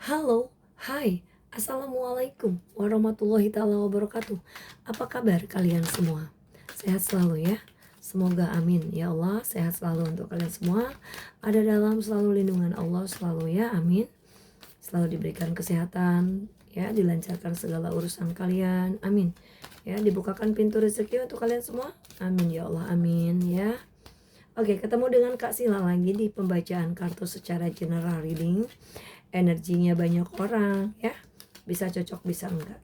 Halo, hai, Assalamualaikum warahmatullahi taala wabarakatuh. Apa kabar kalian semua? Sehat selalu ya. Semoga amin ya Allah, sehat selalu untuk kalian semua. Ada dalam selalu lindungan Allah selalu ya, amin. Selalu diberikan kesehatan, ya, dilancarkan segala urusan kalian, amin. Ya, dibukakan pintu rezeki untuk kalian semua, amin ya Allah, amin ya. Oke, ketemu dengan Kak Sila lagi di pembacaan kartu secara general reading. Energinya banyak orang ya, bisa cocok bisa enggak,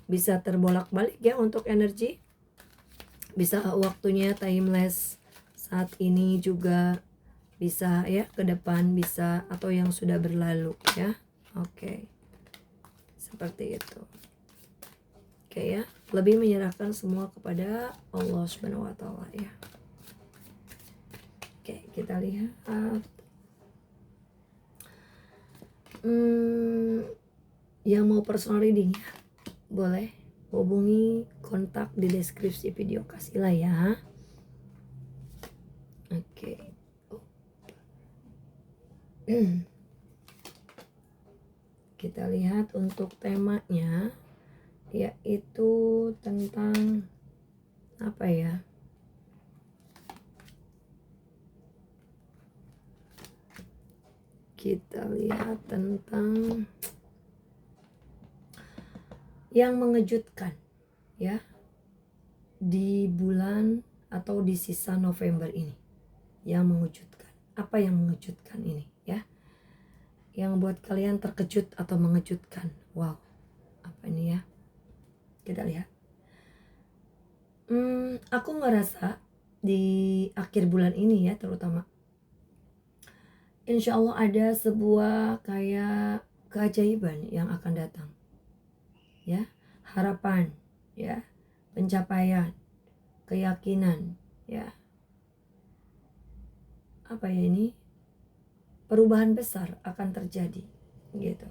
bisa terbolak-balik ya untuk energi, bisa waktunya timeless saat ini juga, bisa ya ke depan, bisa atau yang sudah berlalu ya. Oke, seperti itu. Oke ya, lebih menyerahkan semua kepada Allah Subhanahu wa taala ya. Oke, kita lihat. Yang mau personal reading ya, boleh hubungi kontak di deskripsi video Kasila ya. Oke. Kita lihat untuk temanya, yaitu tentang apa ya? Kita lihat tentang yang mengejutkan ya di bulan atau di sisa November ini. Yang mengejutkan. Apa yang mengejutkan ini ya? Yang buat kalian terkejut atau mengejutkan. Wow. Apa ini ya? Kita lihat. Aku ngerasa di akhir bulan ini ya terutama, insya Allah ada sebuah kayak keajaiban yang akan datang ya, harapan ya, pencapaian, keyakinan ya, apa ya ini, perubahan besar akan terjadi gitu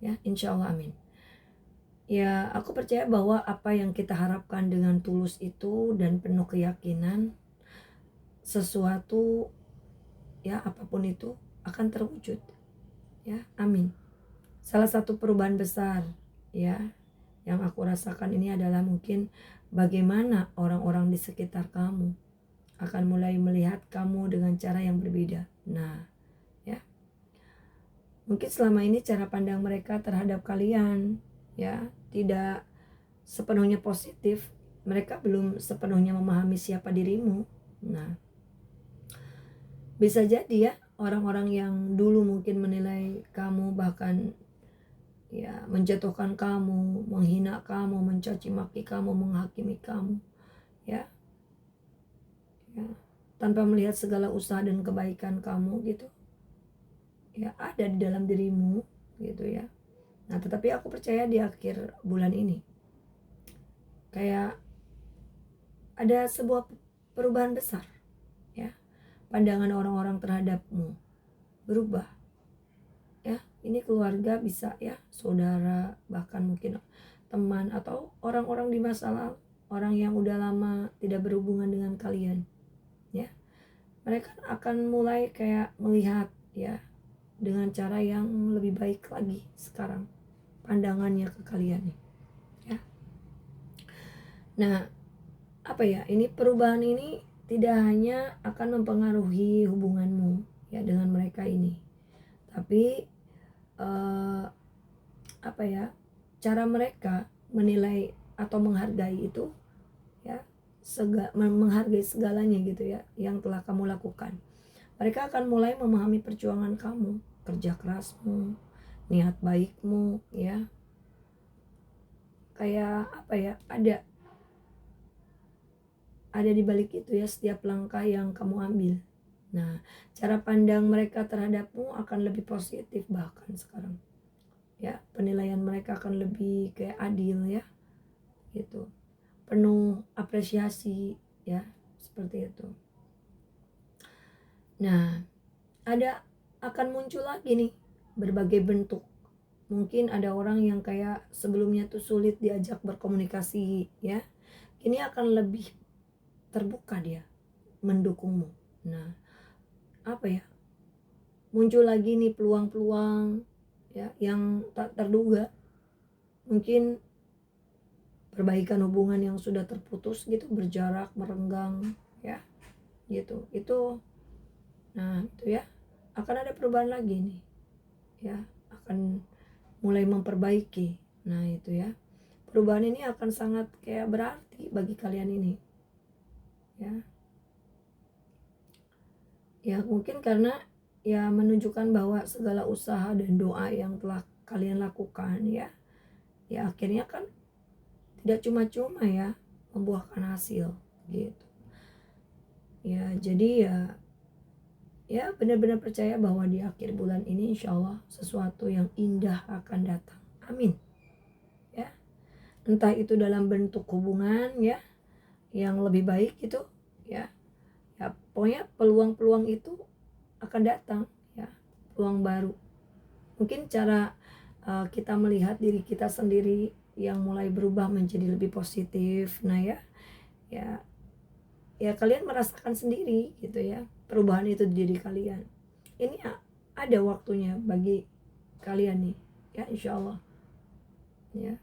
ya, insya Allah amin. Ya, aku percaya bahwa apa yang kita harapkan dengan tulus itu dan penuh keyakinan, sesuatu ya apapun itu akan terwujud ya, amin. Salah satu perubahan besar ya yang aku rasakan ini adalah mungkin bagaimana orang-orang di sekitar kamu akan mulai melihat kamu dengan cara yang berbeda. Nah ya, mungkin selama ini cara pandang mereka terhadap kalian ya tidak sepenuhnya positif. Mereka belum sepenuhnya memahami siapa dirimu. Nah, bisa jadi ya orang-orang yang dulu mungkin menilai kamu, bahkan ya menjatuhkan kamu, menghina kamu, mencaci maki kamu, menghakimi kamu ya, ya tanpa melihat segala usaha dan kebaikan kamu gitu ya, ada di dalam dirimu gitu ya. Nah, tetapi aku percaya di akhir bulan ini kayak ada sebuah perubahan besar ya, pandangan orang-orang terhadapmu berubah ya. Ini keluarga bisa ya, saudara, bahkan mungkin teman atau orang-orang di masa lalu, orang yang udah lama tidak berhubungan dengan kalian ya, mereka akan mulai kayak melihat ya dengan cara yang lebih baik lagi sekarang pandangannya ke kalian nih ya. Nah, apa ya, ini perubahan ini tidak hanya akan mempengaruhi hubunganmu ya dengan mereka ini, tapi apa ya, cara mereka menilai atau menghargai itu ya, menghargai segalanya gitu ya yang telah kamu lakukan. Mereka akan mulai memahami perjuangan kamu, kerja kerasmu, niat baikmu ya, kayak apa ya, ada di balik itu ya setiap langkah yang kamu ambil. Nah, cara pandang mereka terhadapmu akan lebih positif bahkan sekarang ya, penilaian mereka akan lebih kayak adil ya gitu, penuh apresiasi ya, seperti itu. Nah, akan muncul lagi nih berbagai bentuk. Mungkin ada orang yang kayak sebelumnya tuh sulit diajak berkomunikasi ya, ini akan lebih terbuka dia mendukungmu. Nah, apa ya, muncul lagi nih peluang-peluang ya yang tak terduga, mungkin perbaikan hubungan yang sudah terputus gitu, berjarak, merenggang ya gitu. Itu nah itu ya, akan ada perubahan lagi nih ya, akan mulai memperbaiki. Nah itu ya, perubahan ini akan sangat kayak berarti bagi kalian ini ya. Ya mungkin karena ya menunjukkan bahwa segala usaha dan doa yang telah kalian lakukan ya, ya akhirnya kan tidak cuma-cuma ya membuahkan hasil gitu. Ya jadi ya benar-benar percaya bahwa di akhir bulan ini insya Allah sesuatu yang indah akan datang. Amin. Ya, entah itu dalam bentuk hubungan ya yang lebih baik gitu ya. Ya pokoknya peluang-peluang itu akan datang ya, peluang baru. Mungkin cara kita melihat diri kita sendiri yang mulai berubah menjadi lebih positif. Nah ya, ya kalian merasakan sendiri gitu ya perubahan itu di diri kalian. Ini ada waktunya bagi kalian nih ya, insya Allah ya,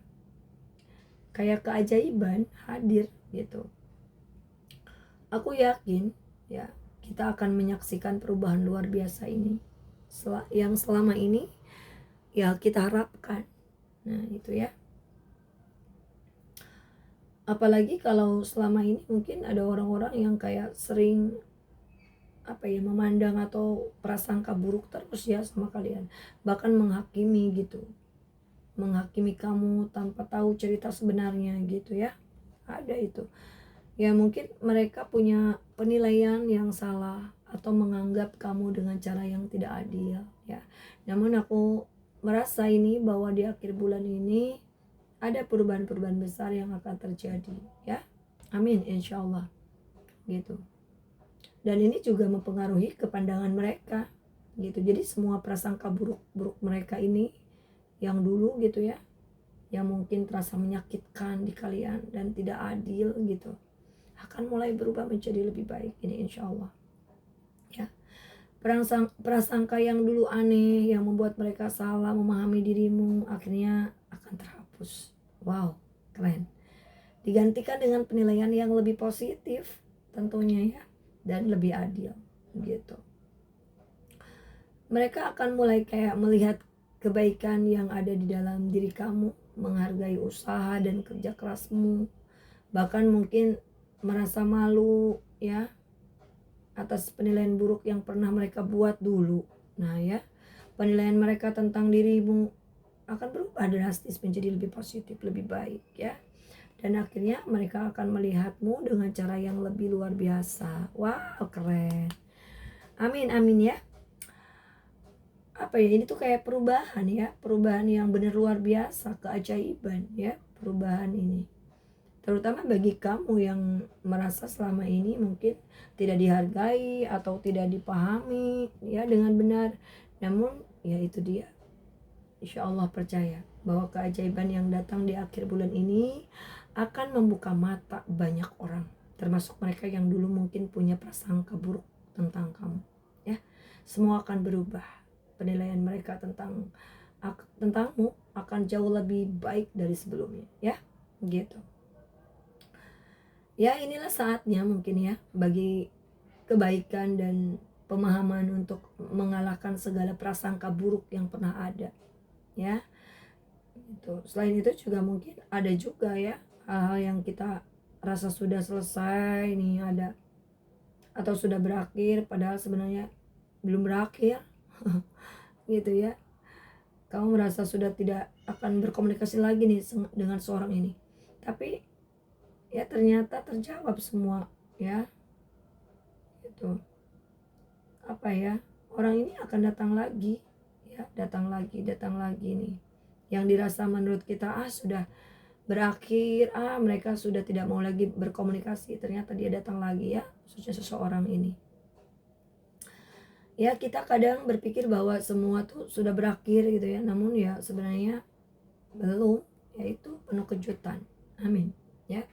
kayak keajaiban hadir gitu. Aku yakin ya kita akan menyaksikan perubahan luar biasa ini yang selama ini ya kita harapkan. Nah itu ya, apalagi kalau selama ini mungkin ada orang-orang yang kayak sering memandang atau prasangka buruk terus ya sama kalian, bahkan menghakimi gitu, menghakimi kamu tanpa tahu cerita sebenarnya gitu ya. Ada itu ya, mungkin mereka punya penilaian yang salah atau menganggap kamu dengan cara yang tidak adil ya. Namun aku merasa ini bahwa di akhir bulan ini ada perubahan-perubahan besar yang akan terjadi ya. Amin insya Allah gitu. Dan ini juga mempengaruhi kepandangan mereka gitu. Jadi semua prasangka buruk mereka ini yang dulu gitu ya, yang mungkin terasa menyakitkan di kalian dan tidak adil gitu, akan mulai berubah menjadi lebih baik ini insya Allah ya. Prasangka yang dulu aneh yang membuat mereka salah memahami dirimu akhirnya akan terhapus. Wow, keren. Digantikan dengan penilaian yang lebih positif tentunya ya, dan lebih adil gitu. Mereka akan mulai kayak melihat kebaikan yang ada di dalam diri kamu, menghargai usaha dan kerja kerasmu, bahkan mungkin merasa malu ya atas penilaian buruk yang pernah mereka buat dulu. Nah ya, penilaian mereka tentang dirimu akan berubah drastis menjadi lebih positif, lebih baik ya. Dan akhirnya mereka akan melihatmu dengan cara yang lebih luar biasa. Wow, keren. Amin, amin ya. Ini tuh kayak perubahan ya, perubahan yang benar luar biasa, keajaiban ya, perubahan ini. Terutama bagi kamu yang merasa selama ini mungkin tidak dihargai atau tidak dipahami ya dengan benar. Namun ya itu dia, insya Allah percaya bahwa keajaiban yang datang di akhir bulan ini akan membuka mata banyak orang, termasuk mereka yang dulu mungkin punya prasangka buruk tentang kamu ya. Semua akan berubah, penilaian mereka tentangmu akan jauh lebih baik dari sebelumnya ya gitu ya. Inilah saatnya mungkin ya bagi kebaikan dan pemahaman untuk mengalahkan segala prasangka buruk yang pernah ada ya. Selain itu juga mungkin ada juga ya hal-hal yang kita rasa sudah selesai nih, ada atau sudah berakhir padahal sebenarnya belum berakhir gitu ya. Kamu merasa sudah tidak akan berkomunikasi lagi nih dengan seorang ini, tapi ya ternyata terjawab semua ya. Itu orang ini akan datang lagi ya, datang lagi nih, yang dirasa menurut kita sudah berakhir, mereka sudah tidak mau lagi berkomunikasi, ternyata dia datang lagi ya, khususnya seseorang ini ya. Kita kadang berpikir bahwa semua tuh sudah berakhir gitu ya, namun ya sebenarnya belum, yaitu penuh kejutan. Amin ya.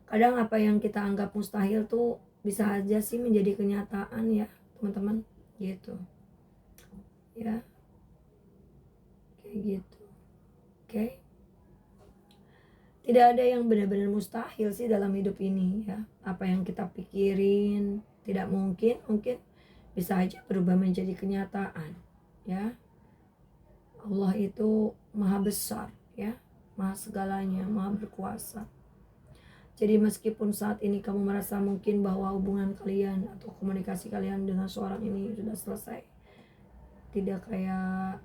Kadang apa yang kita anggap mustahil tuh bisa aja sih menjadi kenyataan ya teman-teman gitu ya. Oke. Tidak ada yang benar-benar mustahil sih dalam hidup ini ya. Apa yang kita pikirin tidak mungkin, mungkin bisa aja berubah menjadi kenyataan ya. Allah itu maha besar ya, maha segalanya, maha berkuasa. Jadi meskipun saat ini kamu merasa mungkin bahwa hubungan kalian atau komunikasi kalian dengan seorang ini sudah selesai, tidak kayak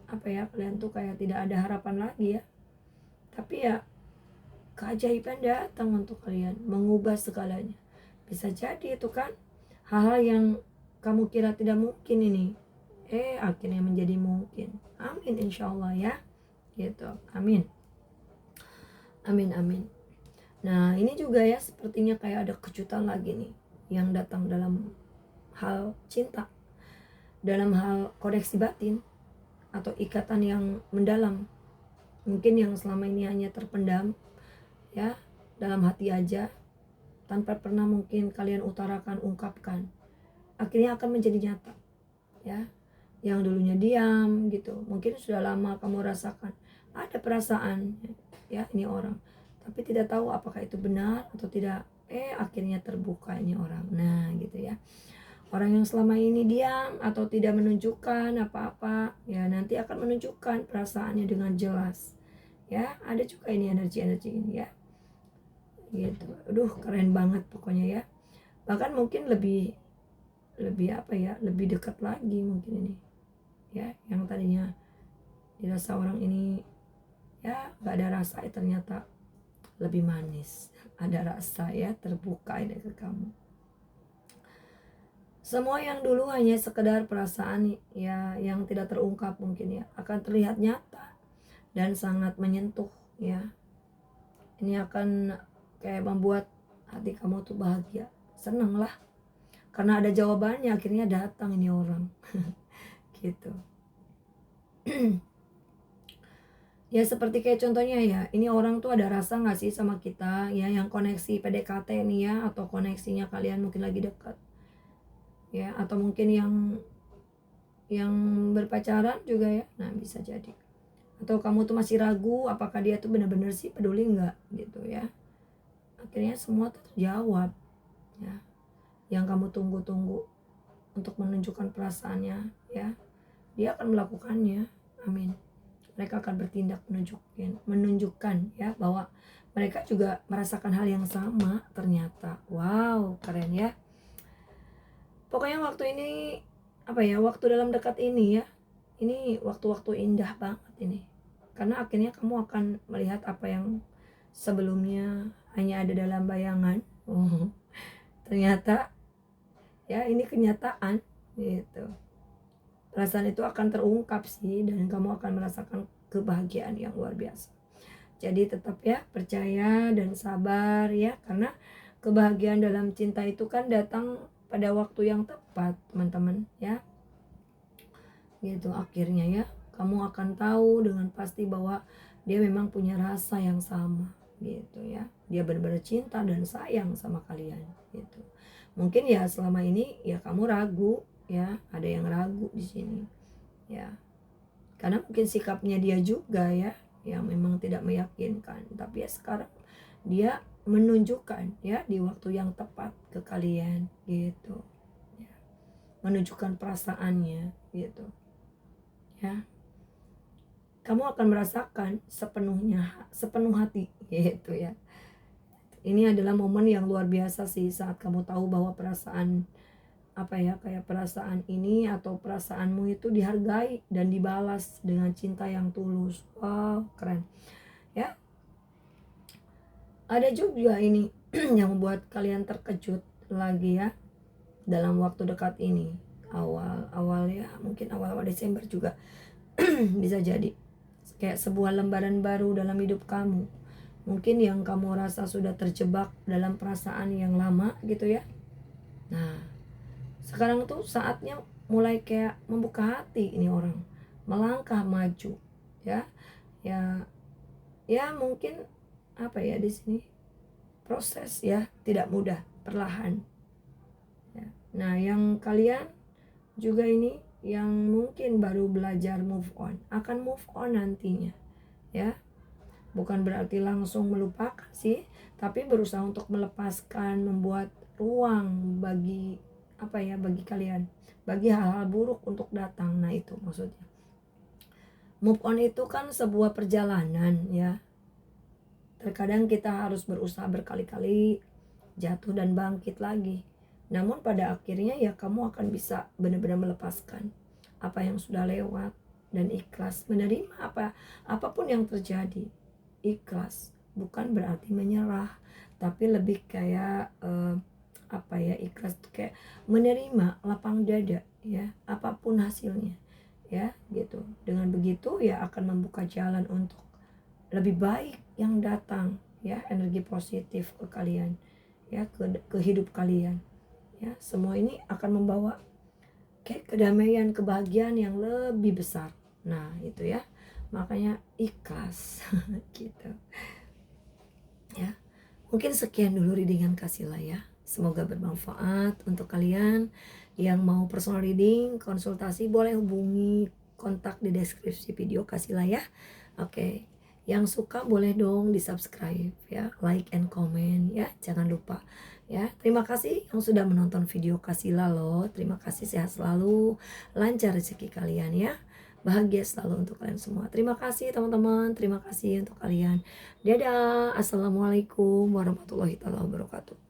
apa ya, kalian tuh kayak tidak ada harapan lagi ya, tapi ya keajaiban datang untuk kalian mengubah segalanya. Bisa jadi itu kan hal-hal yang kamu kira tidak mungkin ini akhirnya menjadi mungkin. Amin insyaallah ya, gitu. Amin, amin, amin. Nah ini juga ya, sepertinya kayak ada kejutan lagi nih yang datang dalam hal cinta, dalam hal koneksi batin atau ikatan yang mendalam, mungkin yang selama ini hanya terpendam ya dalam hati aja, tanpa pernah mungkin kalian utarakan, ungkapkan, akhirnya akan menjadi nyata ya. Yang dulunya diam gitu, mungkin sudah lama kamu rasakan ada perasaan ya ini orang, tapi tidak tahu apakah itu benar atau tidak, akhirnya terbuka ini orang. Nah gitu ya, orang yang selama ini diam atau tidak menunjukkan apa-apa ya nanti akan menunjukkan perasaannya dengan jelas ya. Ada juga ini energi-energi ini ya, gitu. Aduh keren banget pokoknya ya. Bahkan mungkin lebih apa ya, lebih dekat lagi mungkin ini ya. Yang tadinya dirasa orang ini ya gak ada rasa, ternyata lebih manis, ada rasa ya, terbuka ini ke kamu. Semua yang dulu hanya sekedar perasaan ya yang tidak terungkap mungkin ya, akan terlihat nyata dan sangat menyentuh ya. Ini akan kayak membuat hati kamu tuh bahagia, seneng lah, karena ada jawabannya, akhirnya datang ini orang. Gitu. Ya seperti kayak contohnya ya, ini orang tuh ada rasa gak sih sama kita ya, yang koneksi PDKT nih ya, atau koneksinya kalian mungkin lagi dekat ya, atau mungkin yang berpacaran juga ya. Nah bisa jadi, atau kamu tuh masih ragu apakah dia tuh benar-benar sih peduli nggak gitu ya. Akhirnya semua tuh terjawab ya, yang kamu tunggu-tunggu untuk menunjukkan perasaannya ya, dia akan melakukannya. Amin. Mereka akan bertindak menunjukkan ya bahwa mereka juga merasakan hal yang sama ternyata. Wow keren ya. Pokoknya waktu ini apa ya, waktu dalam dekat ini ya, ini waktu-waktu indah banget ini, karena akhirnya kamu akan melihat apa yang sebelumnya hanya ada dalam bayangan. Ternyata ya ini kenyataan gitu. Perasaan itu akan terungkap sih, dan kamu akan merasakan kebahagiaan yang luar biasa. Jadi tetap ya percaya dan sabar ya, karena kebahagiaan dalam cinta itu kan datang pada waktu yang tepat teman-teman ya. Gitu akhirnya ya, kamu akan tahu dengan pasti bahwa dia memang punya rasa yang sama gitu ya. Dia benar-benar cinta dan sayang sama kalian gitu. Mungkin ya selama ini ya kamu ragu ya, ada yang ragu di sini ya, karena mungkin sikapnya dia juga ya yang memang tidak meyakinkan. Tapi ya sekarang dia menunjukkan ya di waktu yang tepat ke kalian gitu ya, menunjukkan perasaannya gitu ya. Kamu akan merasakan sepenuh hati gitu ya. Ini adalah momen yang luar biasa sih, saat kamu tahu bahwa perasaan apa ya, kayak perasaan ini atau perasaanmu itu dihargai dan dibalas dengan cinta yang tulus. Wow keren ya. Ada juga ini yang membuat kalian terkejut lagi ya dalam waktu dekat ini, awal ya, mungkin awal Desember juga. Bisa jadi kayak sebuah lembaran baru dalam hidup kamu, mungkin yang kamu rasa sudah terjebak dalam perasaan yang lama gitu ya. Nah sekarang tuh saatnya mulai kayak membuka hati ini orang, melangkah maju ya. Ya mungkin apa ya, di sini proses ya, tidak mudah, perlahan ya. Nah yang kalian juga ini yang mungkin baru belajar move on, akan move on nantinya ya. Bukan berarti langsung melupakan sih, tapi berusaha untuk melepaskan, membuat ruang bagi bagi kalian, bagi hal-hal buruk untuk datang. Nah itu maksudnya. Move on itu kan sebuah perjalanan ya. Terkadang kita harus berusaha berkali-kali, jatuh dan bangkit lagi. Namun pada akhirnya ya kamu akan bisa benar-benar melepaskan apa yang sudah lewat dan ikhlas menerima apapun yang terjadi. Ikhlas bukan berarti menyerah, tapi lebih kayak ikhlas tuh kayak menerima lapang dada ya, apapun hasilnya ya gitu. Dengan begitu ya akan membuka jalan untuk lebih baik yang datang ya, energi positif ke kalian ya, ke hidup kalian ya. Semua ini akan membawa kayak kedamaian, kebahagiaan yang lebih besar. Nah itu ya, makanya ikhlas gitu ya. Mungkin sekian dulu readingan Kasila ya. Semoga bermanfaat untuk kalian. Yang mau personal reading, konsultasi, boleh hubungi kontak di deskripsi video Kasila ya. Oke, yang suka boleh dong di subscribe ya, like and comment ya, jangan lupa ya. Terima kasih yang sudah menonton video Kasila loh. Terima kasih, sehat selalu, lancar rezeki kalian ya, bahagia selalu untuk kalian semua. Terima kasih teman-teman, terima kasih untuk kalian. Dadah, assalamualaikum warahmatullahi wabarakatuh.